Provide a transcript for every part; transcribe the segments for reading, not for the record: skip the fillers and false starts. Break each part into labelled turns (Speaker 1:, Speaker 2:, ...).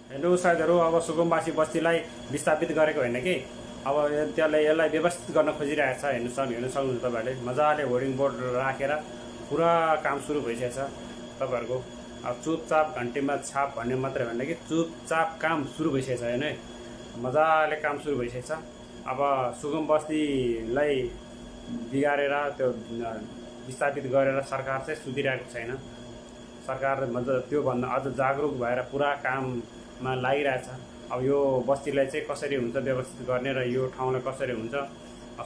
Speaker 1: हेर्नु साथीहरू, अब सुकुम्बासी बस्तीलाई विस्थापित गरेको होइन कि, अब यसलाई व्यवस्थित गर्न खोजिरहेको छ। हेर्नु सक्नुहुन्छ तपाईँहरूले, मजाले होर्डिङ बोर्ड राखेर पुरा काम सुरु भइसकेको छ तपाईँहरूको। अब चुपचाप घन्टीमा छाप भन्ने मात्रै होइन कि चुपचाप काम सुरु भइसकेको छ होइन, मजाले काम सुरु भइसकेको छ। अब सुकुम बस्तीलाई बिगारेर त्यो विस्थापित गरेर सरकार चाहिँ सुधिरहेको छैन। सरकार त्योभन्दा अझ जागरुक भएर पुरा काममा लागिरहेछ। अब यो बस्तीलाई चाहिँ कसरी हुन्छ व्यवस्थित गर्ने र यो ठाउँलाई कसरी हुन्छ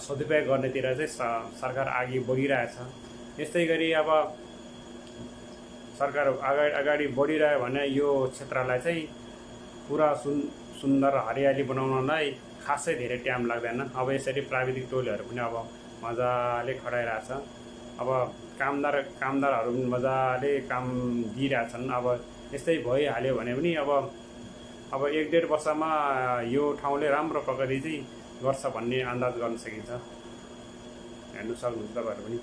Speaker 1: सदुपयोग गर्नेतिर चाहिँ सरकार अघि बढिरहेछ। यस्तै गरी अब सरकार अगाडि बढिरह्यो भने यो क्षेत्रलाई चाहिँ पुरा सुन्दर हरियाली बनाउनलाई खासै धेरै टाइम लाग्दैन। अब यसरी प्राविधिक टोलीहरू पनि अब मजाले खटाइरहेछ। अब कामदारहरू पनि मजाले काम दिइरहेछन्। अब यस्तै भइहाल्यो भने पनि अब 1-1.5 वर्षमा यो ठाउँले राम्रो प्रगति चाहिँ गर्छ भन्ने अन्दाज गर्न सकिन्छ। हेर्नु सक्नुहुन्छ तपाईँहरू पनि।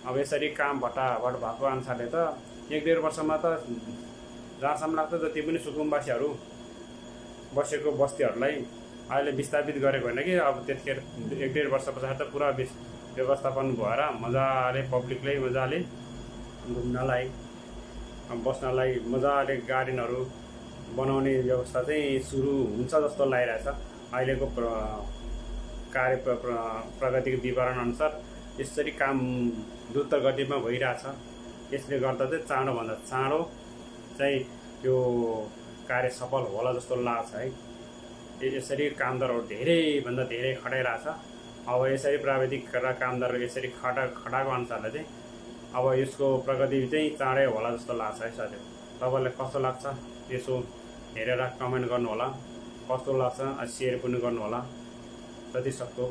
Speaker 1: अब यसरी काम भटाभट भएको अनुसारले त 1-1.5 वर्षमा त जहाँसम्म लाग्छ जति पनि सुकुम्बासीहरू बसेको बस्तीहरूलाई अहिले विस्थापित गरेको होइन कि, अब त्यतिखेर 1-1.5 वर्ष पछाडि त पुरा व्यवस्थापन भएर मजाले पब्लिकले मजाले घुम्नलाई बस्नलाई मजाले गार्डनहरू बनाउने व्यवस्था चाहिँ सुरु हुन्छ जस्तो लागिरहेछ। अहिलेको प्रगतिको विवरण अनुसार यसरी काम द्रुत गतिमा भइरहेछ। यसले गर्दा चाहिँ चाँडोभन्दा चाँडो चाहिँ यो कार्य सफल होला जस्तो लाग्छ है। यसरी कामदारहरू धेरैभन्दा धेरै खटाइरहेछ। अब यसरी प्राविधिक र कामदारहरू यसरी खटाएको अनुसारले चाहिँ अब यसको प्रगति चाहिँ चाँडै होला जस्तो लाग्छ है साथीहरू। तपाईँलाई कस्तो लाग्छ यसो हेरेर कमेन्ट गर्नुहोला। कस्तो लाग्छ सेयर पनि गर्नुहोला जति सक्दो।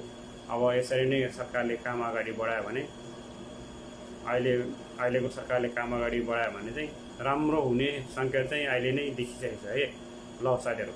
Speaker 1: अब यसरी नै सरकारले काम अगाडि बढायो भने, अहिलेको सरकारले काम अगाडि बढायो भने चाहिँ राम्रो हुने सङ्केत चाहिँ अहिले नै देखिसकेको छ है। ल साथीहरू।